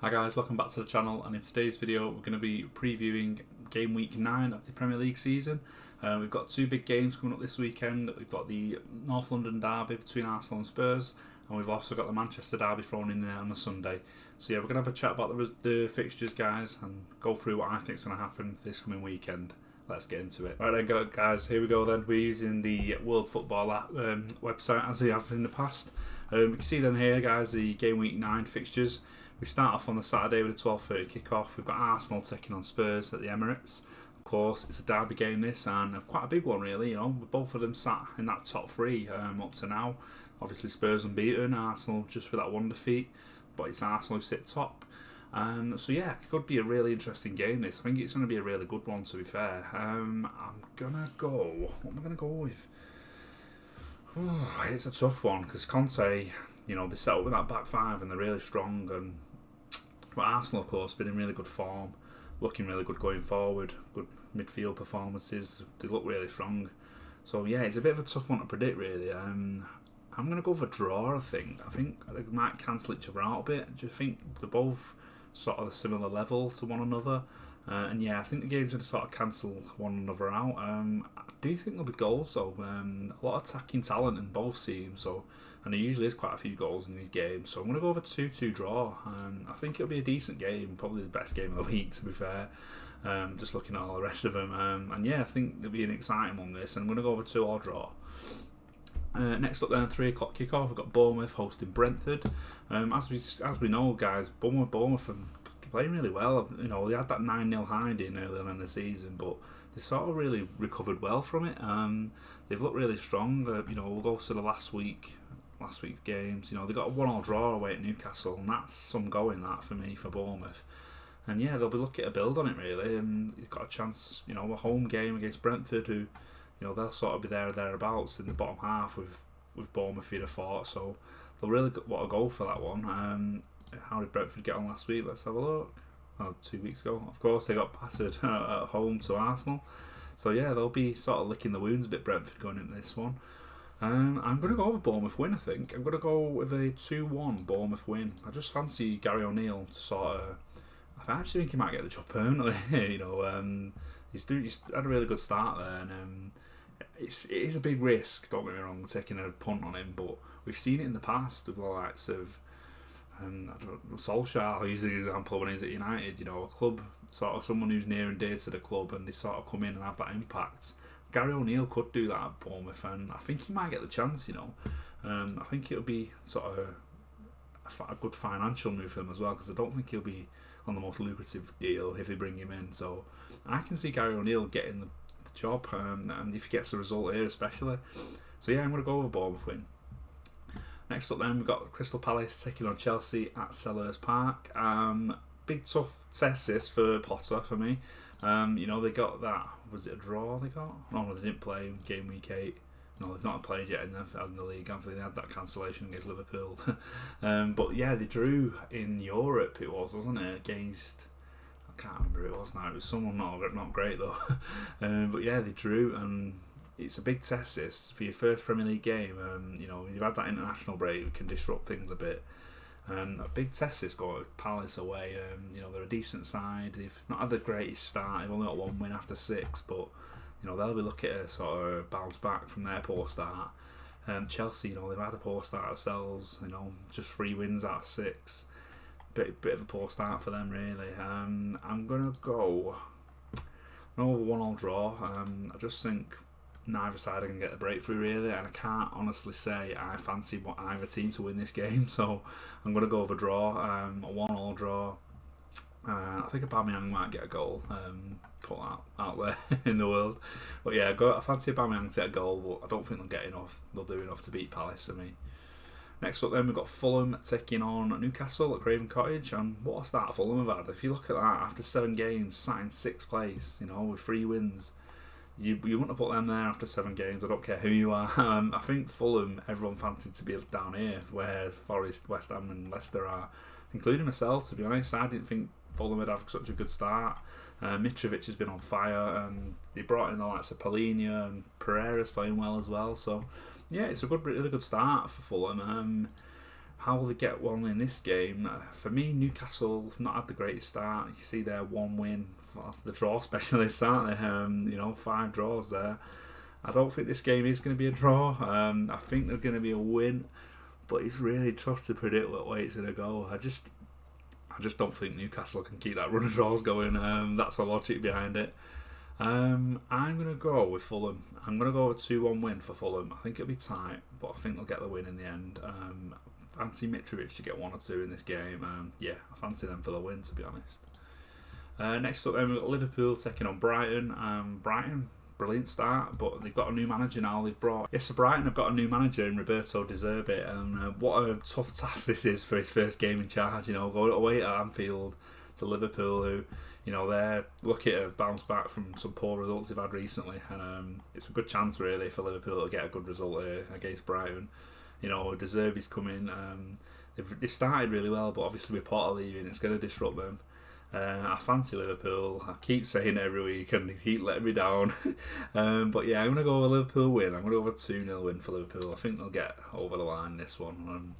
Hi guys, welcome back to the channel, and in today's video we're going to be previewing game week 9 of the Premier League season. We've got two big games coming up this weekend. We've got the North London derby between Arsenal and Spurs, and we've also got the Manchester derby thrown in there on the Sunday. So yeah, we're going to have a chat about the fixtures, guys, and go through what I think is going to happen this coming weekend. Let's get into it. Right then, guys, here we go then. We're using the World Football website as we have in the past. We can see then here, guys, the game week 9 fixtures. We start off on the Saturday with a 12:30 kickoff. We've got Arsenal taking on Spurs at the Emirates. Of course, it's a derby game this, and quite a big one really. You know, both of them sat in that top three up to now. Obviously, Spurs unbeaten, Arsenal just with that one defeat, but it's Arsenal who sit top. So yeah, it could be a really interesting game this. I think it's going to be a really good one, to be fair. I'm gonna go. What am I gonna go with? It's a tough one because Conte, you know, they set up with that back five and they're really strong. And but Arsenal, of course, been in really good form, looking really good going forward. Good midfield performances. They look really strong. So yeah, it's a bit of a tough one to predict, really. I'm going to go for draw. I think they might cancel each other out a bit. Do you think they're both sort of a similar level to one another? And yeah, I think the game's going to sort of cancel one another out. I do think there'll be goals, though. A lot of attacking talent in both teams, and there usually is quite a few goals in these games. So I'm going to go with a 2-2 draw. I think it'll be a decent game, probably the best game of the week, to be fair. Just looking at all the rest of them. And yeah, I think there'll be an exciting one, this. And I'm going to go with a 2-2 draw. Next up then, 3 o'clock kickoff. We've got Bournemouth hosting Brentford. As we know, guys, Bournemouth are playing really well. You know, they had that 9-0 hiding earlier on in the season, but they sort of really recovered well from it. They've looked really strong. You know, we'll go to the last week's games. You know, they got a 1-1 draw away at Newcastle, and that's some going that for me for Bournemouth. And yeah, they'll be looking to build on it really. And you've got a chance, you know, a home game against Brentford, who, you know, they'll sort of be there or thereabouts in the bottom half with Bournemouth, you'd have thought. So they'll really want to go for that one. How did Brentford get on last week? Let's have a look. 2 weeks ago. Of course, they got battered at home to Arsenal. So yeah, they'll be sort of licking the wounds a bit, Brentford, going into this one. I'm going to go with Bournemouth win, I think. I'm going to go with a 2-1 Bournemouth win. I just fancy Gary O'Neill to sort of... I actually think he might get the job permanently. You know, he's had a really good start there, and it is a big risk, don't get me wrong, taking a punt on him, but we've seen it in the past with the likes of I don't know, Solskjaer. I'll use an example when he's at United. You know, a club, sort of someone who's near and dear to the club, and they sort of come in and have that impact. Gary O'Neill could do that at Bournemouth, and I think he might get the chance. You know, I think it'll be sort of a good financial move for him as well, because I don't think he'll be on the most lucrative deal if they bring him in. So I can see Gary O'Neill getting the job, and if he gets a result here especially. So yeah, I'm going to go with a Bournemouth win. Next up then, we've got Crystal Palace taking on Chelsea at Selhurst Park. Big tough test this for Potter, for me. You know, they got that, was it a draw they got? No, they didn't play game week 8. No, they've not played yet in the league. I think they had that cancellation against Liverpool. But yeah, they drew in Europe, it was, wasn't it? Against... I can't remember who it was now. It was someone not great though. But yeah, they drew, and it's a big test this for your first Premier League game. You know, you've had that international break, it can disrupt things a bit. A big test this going with Palace away. You know, they're a decent side. They've not had the greatest start. They've only got 1 win after 6, but you know, they'll be looking to sort of bounce back from their poor start. Chelsea, you know, they've had a poor start themselves. You know, just 3 wins out of 6. Bit of a poor start for them, really. I'm gonna go over 1-1 draw. I just think neither side can get the breakthrough, really, and I can't honestly say I fancy either team to win this game. So I'm gonna go with a draw, a 1-1 draw. I think Aubameyang might get a goal. Put that out there in the world, but yeah, I fancy Aubameyang to get a goal, but I don't think they'll get enough. They'll do enough to beat Palace for me. Next up then, we've got Fulham taking on Newcastle at Craven Cottage, and what a start Fulham have had. If you look at that, after 7 games, sat in 6th place, you know, with 3 wins, you wouldn't have put them there after 7 games. I don't care who you are. I think Fulham, everyone fancied to be down here, where Forest, West Ham and Leicester are, including myself, to be honest. I didn't think Fulham would have such a good start. Mitrovic has been on fire, and they brought in the likes of Palhinha, and Pereira's playing well as well. So yeah, it's a really good start for Fulham. How will they get one in this game? For me, Newcastle have not had the greatest start. You see their one win, the draw specialists, aren't they? 5 draws there. I don't think this game is going to be a draw. I think they're going to be a win, but it's really tough to predict what way it's going to go. I just don't think Newcastle can keep that run of draws going. That's the logic behind it. I'm going to go with Fulham. I'm going to go with a 2-1 win for Fulham. I think it'll be tight, but I think they'll get the win in the end. I fancy Mitrovic to get 1 or 2 in this game. I fancy them for the win, to be honest. Next up then, we've got Liverpool taking on Brighton. Brighton, brilliant start, but they've got a new manager now. So Brighton have got a new manager in Roberto De Zerbi, and what a tough task this is for his first game in charge. Going away at Anfield to Liverpool, who they're lucky to bounce back from some poor results they've had recently, and it's a good chance really for Liverpool to get a good result here against Brighton. De Zerbi's come in. They've started really well, but obviously with Potter leaving, it's going to disrupt them. I fancy Liverpool. I keep saying it every week and they keep letting me down. But yeah, I'm going to go with a Liverpool win. I'm going to go with a 2-0 win for Liverpool. I think they'll get over the line this one.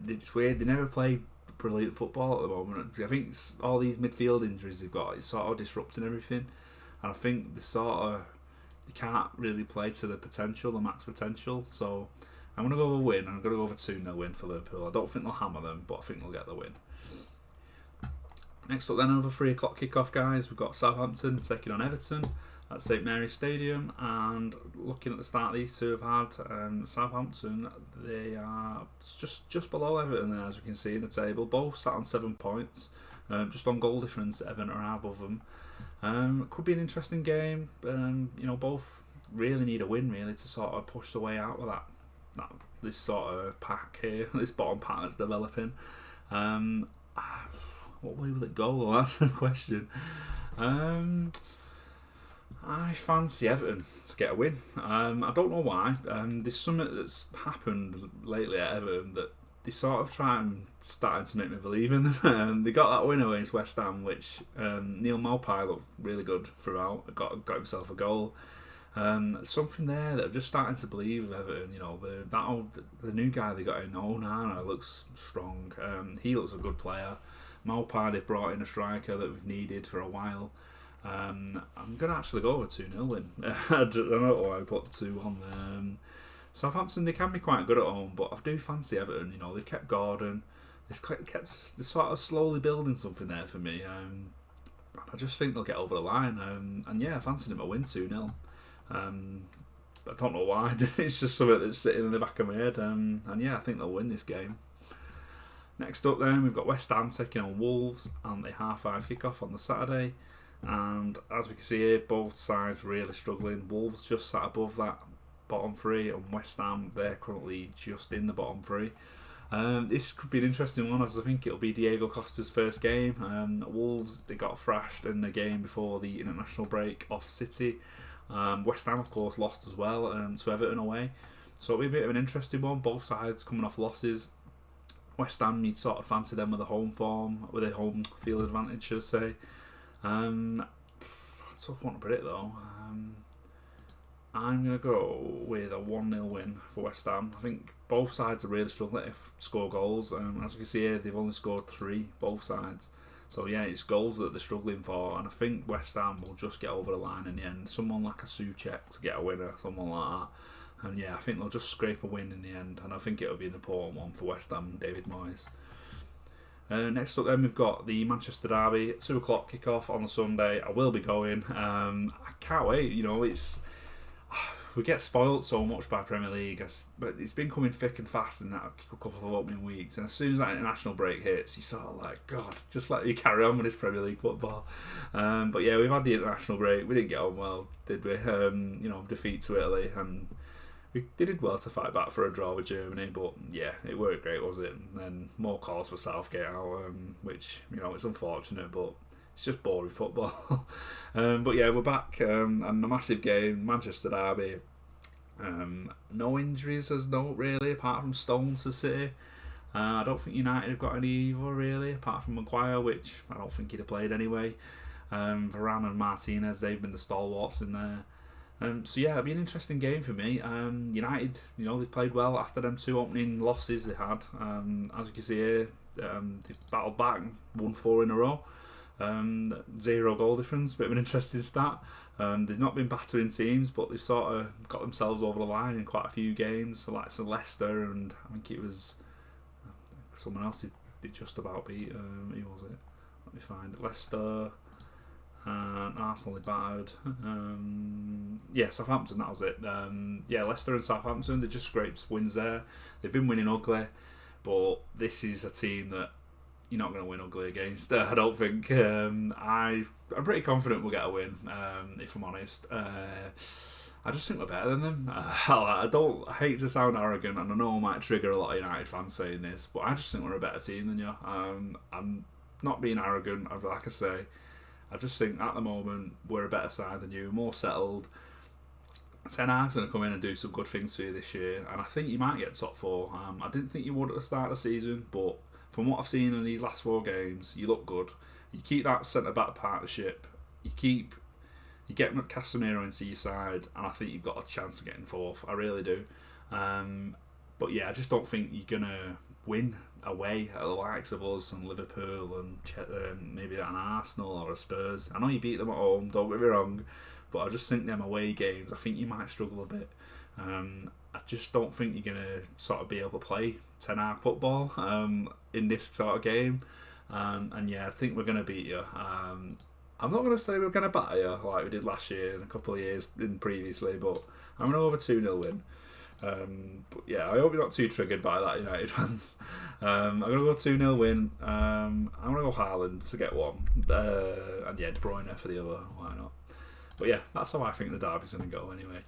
It's weird, they never play brilliant football at the moment. I think it's all these midfield injuries they've got, it's sort of disrupting everything. And I think they can't really play to the max potential. So I'm going to go with a win. I'm going to go with a 2-0 win for Liverpool. I don't think they'll hammer them, but I think they'll get the win. Next up then, another 3 o'clock kickoff, guys. We've got Southampton taking on Everton at St Mary's Stadium, and looking at the start these two have had, Southampton, they are just below Everton there, as we can see in the table. Both sat on 7 points, just on goal difference. Everton are above them. Could be an interesting game. Both really need a win really to sort of push the way out of this sort of pack here, this bottom pack that's developing. What way will it go? Well, that's the question. I fancy Everton to get a win. I don't know why. There's something that's happened lately at Everton that they sort of starting to make me believe in them. They got that win against West Ham, which Neil Maupay looked really good throughout. Got himself a goal. Something there that I'm just starting to believe with Everton. The new guy they got in, Onana, looks strong. He looks a good player. Maupay, they've brought in a striker that we've needed for a while. I'm going to actually go with a 2-0 win. I don't know why I put 2 on there. Southampton, they can be quite good at home, but I do fancy Everton. They've kept Gordon. They're sort of slowly building something there for me. I just think they'll get over the line. I fancy them to win 2-0. I don't know why. It's just something that's sitting in the back of my head. I think they'll win this game. Next up then, we've got West Ham taking on Wolves and the 5:30 kickoff on the Saturday. And as we can see here, both sides really struggling. Wolves just sat above that bottom 3, and West Ham, they're currently just in the bottom 3. This could be an interesting one, as I think it'll be Diego Costa's first game. Wolves, they got thrashed in the game before the international break off City. West Ham, of course, lost as well to Everton away. So it'll be a bit of an interesting one. Both sides coming off losses. West Ham, you'd sort of fancy them with a home form, with a home field advantage, should I say. Tough one to predict though. I'm going to go with a 1-0 win for West Ham. I think both sides are really struggling to score goals. As you can see here, they've only scored 3, both sides. So yeah, it's goals that they're struggling for, and I think West Ham will just get over the line in the end. Someone like a Soucek to get a winner, someone like that. And yeah, I think they'll just scrape a win in the end, and I think it'll be an important one for West Ham and David Moyes. Next up then, we've got the Manchester Derby, 2 o'clock kickoff on the Sunday. I will be going. I can't wait. We get spoilt so much by Premier League, but it's been coming thick and fast in that couple of opening weeks. And as soon as that international break hits, you sort of like, God, just let me carry on with this Premier League football. But yeah, we've had the international break. We didn't get on well, did we? Defeat to Italy, and we did well to fight back for a draw with Germany, but yeah, it weren't great, was it? And then more calls for Southgate out, which, it's unfortunate, but it's just boring football. But yeah, we're back, and a massive game, Manchester Derby. No injuries as note really, apart from Stones for City. I don't think United have got any either really, apart from Maguire, which I don't think he'd have played anyway. Varane and Martinez, they've been the stalwarts in there. So yeah, it'll be an interesting game for me. United, they played well after them 2 opening losses they had. As you can see here, they've battled back, won 4 in a row. 0 goal difference, bit of an interesting stat. They've not been battering teams, but they've sort of got themselves over the line in quite a few games, like some Leicester, and I think it was someone else they just about beat. Who was it? Let me find it. Leicester and Arsenal they battered. Southampton, that was it. Leicester and Southampton, they just scraped wins there. They've been winning ugly, but this is a team that you're not going to win ugly against. I don't think. I'm pretty confident we'll get a win, if I'm honest. I just think we're better than them. I hate to sound arrogant, and I know I might trigger a lot of United fans saying this, but I just think we're a better team than you. I'm not being arrogant, like I say. I just think at the moment we're a better side than you, more settled. Ten Hag's going to come in and do some good things for you this year, and I think you might get top 4. I didn't think you would at the start of the season, but from what I've seen in these last 4 games, you look good. You keep that centre-back partnership. You get Casemiro into your side, and I think you've got a chance of getting 4th. I really do. But yeah, I just don't think you're going to win away at the likes of us and Liverpool and maybe an Arsenal or a Spurs. I know you beat them at home, don't get me wrong, but I just think them away games, I think you might struggle a bit. I just don't think you're going to sort of be able to play Ten Hag football in this sort of game. I think we're going to beat you. I'm not going to say we're going to batter you like we did last year and a couple of years previously, but I'm going to go over 2-0 win. But yeah, I hope you're not too triggered by that, United fans. I'm going to go 2-0 win. I'm going to go Haaland to get 1. And yeah, De Bruyne for the other. Why not? But yeah, that's how I think the derby's going to go anyway.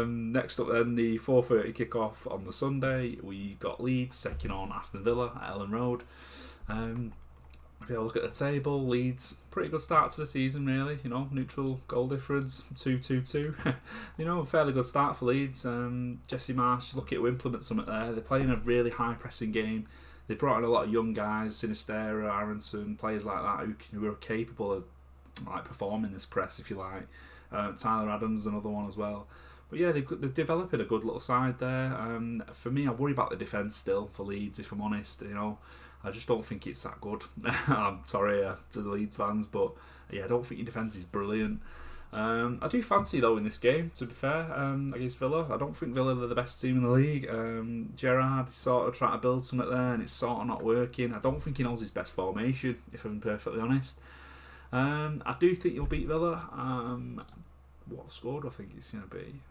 Next up then, the 4:30 kick-off on the Sunday. We got Leeds taking on Aston Villa at Ellen Road. If you look at the table, Leeds, pretty good start to the season really, neutral goal difference, 2-2-2. Fairly good start for Leeds. Jesse Marsch, lucky to implement something there. They're playing a really high pressing game. They brought in a lot of young guys, Sinistera, Aronson, players like that who are capable of performing this press, if you like. Tyler Adams, another one as well. But yeah, they're developing a good little side there. For me, I worry about the defence still for Leeds, if I'm honest. I just don't think it's that good. I'm sorry to the Leeds fans, but yeah, I don't think your defence is brilliant. I do fancy though in this game, to be fair, against Villa. I don't think Villa are the best team in the league. Gerrard is sort of trying to build something there, and it's sort of not working. I don't think he knows his best formation, if I'm perfectly honest. I do think you'll beat Villa. What score do I think it's going to be?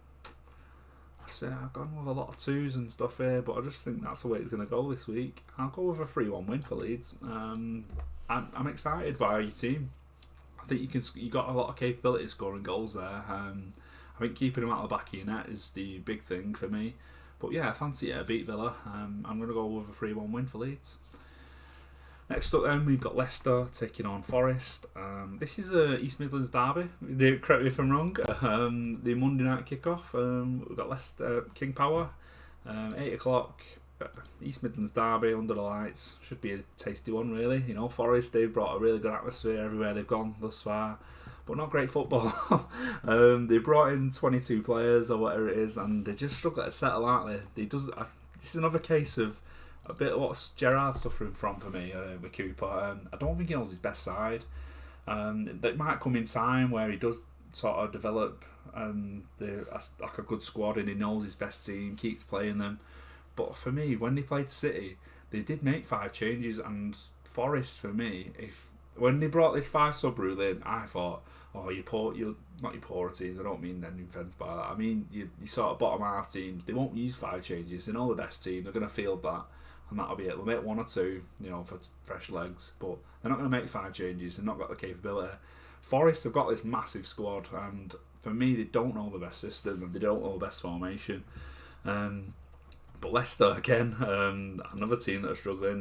I've gone with a lot of 2s and stuff here, but I just think that's the way it's going to go this week. I'll go with a 3-1 win for Leeds. I'm excited by your team. I think you got a lot of capability of scoring goals there. I think keeping them out of the back of your net is the big thing for me. But yeah, I fancy it. Beat Villa. I'm going to go with a 3-1 win for Leeds. Next up then, we've got Leicester taking on Forest. This is a East Midlands derby, correct me if I'm wrong. The Monday night kickoff. We've got Leicester, King Power, 8 o'clock, East Midlands derby under the lights. Should be a tasty one really. Forest, they've brought a really good atmosphere everywhere they've gone thus far, but not great football. They brought in 22 players or whatever it is, and they just struggle to settle, aren't they? This is another case of a bit of what Gerrard's suffering from for me with Cooper. I don't think he knows his best side. That might come in time where he does sort of develop like a good squad and he knows his best team, keeps playing them. But for me, when they played City, they did make 5 changes, and Forest for me, when they brought this 5 sub rule in, I thought, you're not your poorer teams. I don't mean any offence by that. I mean you sort of bottom half teams. They won't use 5 changes. They know the best team. They're going to field that. And that'll be it. They'll make 1 or 2, for fresh legs, but they're not going to make 5 changes. They've not got the capability. Forest have got this massive squad, and for me, they don't know the best system and they don't know the best formation. But Leicester, again, another team that are struggling.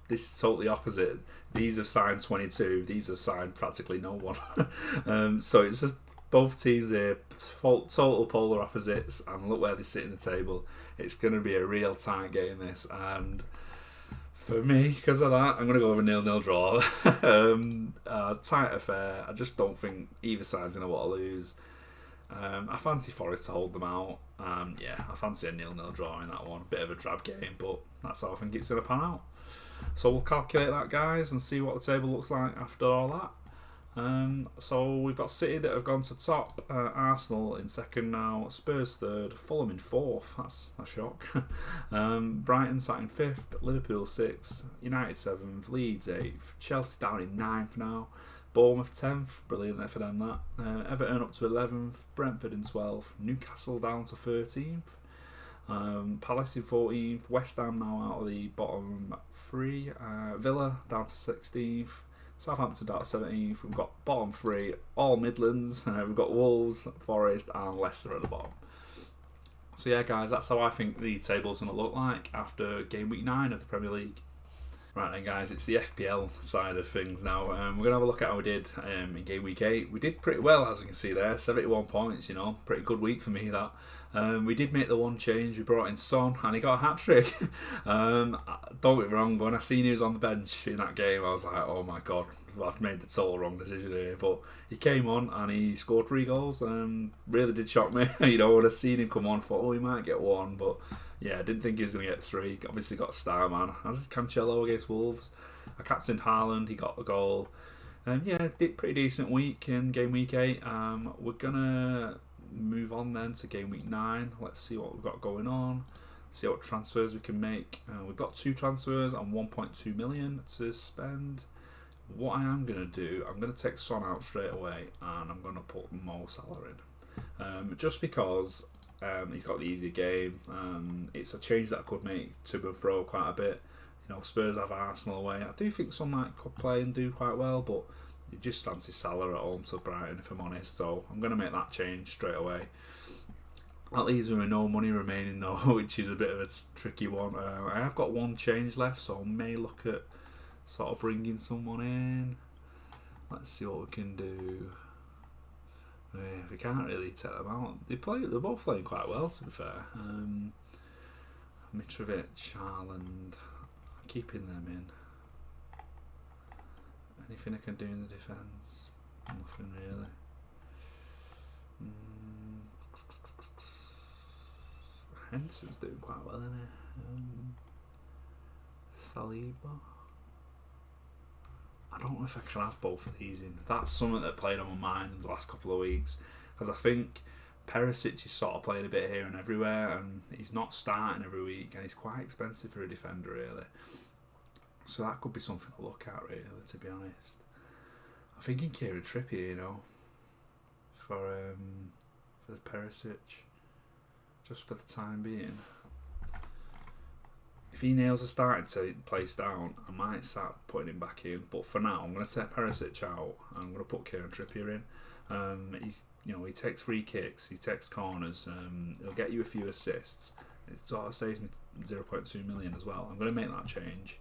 This is totally opposite. These have signed 22. These have signed practically no one. So it's just both teams here, total polar opposites, and look where they sit in the table. It's going to be a real tight game, this, and for me, because of that, I'm going to go with a 0-0 draw. Tight affair. I just don't think either side's going to want to lose. I fancy Forest to hold them out. Yeah, I fancy a 0-0 draw in that one. Bit of a drab game, but that's how I think it's going to pan out. So we'll calculate that, guys, and see what the table looks like after all that. So we've got City that have gone to top, Arsenal in second now, Spurs third, Fulham in fourth, that's a shock. Brighton sat in fifth, Liverpool sixth, United seventh, Leeds eighth, Chelsea down in ninth now, Bournemouth 10th, brilliant there for them that. Everton up to 11th, Brentford in 12th, Newcastle down to 13th, Palace in 14th, West Ham now out of the bottom three, Villa down to 16th, Southampton down to 17th. We've got bottom three, all Midlands. We've got Wolves, Forest and Leicester at the bottom. So yeah, guys, that's how I think the table's going to look like after game week 9 of the Premier League. Right then, guys, it's the FPL side of things now. We're going to have a look at how we did in game week 8. We did pretty well, as you can see there, 71 points, you know, pretty good week for me that. We did make the one change. We brought in Son and he got a hat-trick. Don't get me wrong, when I seen he was on the bench in that game, I was like, oh my god, I've made the total wrong decision here. But he came on and he scored 3 goals. Really did shock me. You know, when I seen him come on, I thought, oh, he might get 1, but yeah, I didn't think he was going to get 3. Obviously got a star man. I was Cancelo against Wolves. I captained Haaland, he got the goal. Yeah, did pretty decent week in game week 8. We're going to move on then to game week 9. Let's see what we've got going on. See what transfers we can make. We've got 2 transfers and 1.2 million to spend. What I am going to do, I'm going to take Son out straight away and I'm going to put Mo Salah in. Just because he's got the easier game. It's a change that I could make to and fro quite a bit. You know, Spurs have Arsenal away. I do think Son might could play and do quite well, but you just fancy Salah at home to Brighton, if I'm honest. So I'm going to make that change straight away. That leaves me with no money remaining though, which is a bit of a tricky one. I have got 1 change left, so I may look at sort of bringing someone in. Let's see what we can do. We can't really take them out. They're both playing quite well, to be fair. Mitrovic, Haaland, keeping them in. Anything I can do in the defence? Nothing really. Henson's doing quite well, isn't he? Saliba. I don't know if I can have both of these in. That's something that played on my mind in the last couple of weeks, because I think Perisic is sort of playing a bit here and everywhere, and he's not starting every week, and he's quite expensive for a defender, really. So that could be something to look at, really, to be honest. I'm thinking Kieran Trippier, you know, for the Perisic, just for the time being. If he nails a starting place down, I might start putting him back in. But for now, I'm going to take Perisic out. And I'm going to put Kieran Trippier in. He takes free kicks, he takes corners. He'll get you a few assists. It sort of saves me 0.2 million as well. I'm going to make that change.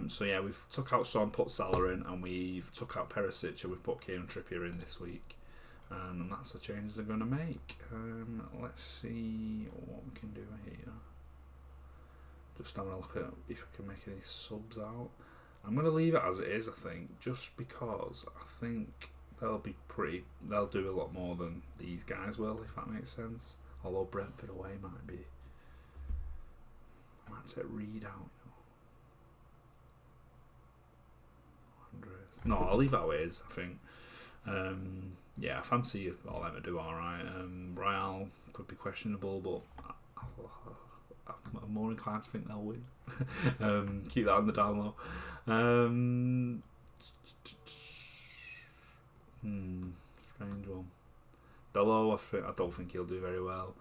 So yeah, we've took out Son, put Salah in, and we've took out Perisic, and we've put Kieran Trippier in this week. And that's the changes I'm going to make. Let's see what we can do here. Just having a look at if I can make any subs out. I'm going to leave it as it is, I think, just because I think they'll do a lot more than these guys will, if that makes sense. Although Brentford away might be. I might take Reed out. No, I'll leave it how it is, I think. Yeah, I fancy all them to do alright. Royale could be questionable, but I'm more inclined to think they'll win. Keep that on the down low. Strange one. Dalot, I don't think he'll do very well.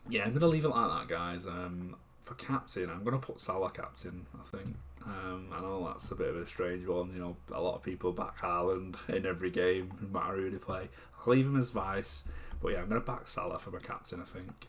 Yeah, I'm going to leave it like that, guys. For captain, I'm going to put Salah captain, I think. I know that's a bit of a strange one. You know, a lot of people back Haaland in every game, no matter who they play. I'll leave him as vice. But yeah, I'm going to back Salah for my captain, I think.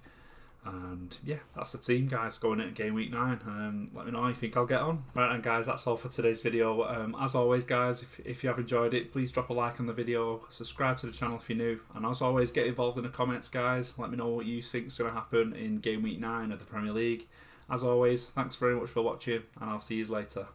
And yeah, that's the team, guys, going into game week 9. Let me know how you think I'll get on. Right then, guys, that's all for today's video. As always, guys, if you have enjoyed it, please drop a like on the video, subscribe to the channel if you're new, and as always, get involved in the comments, guys. Let me know what you think is going to happen in game week 9 of the Premier League. As always, thanks very much for watching, and I'll see you later.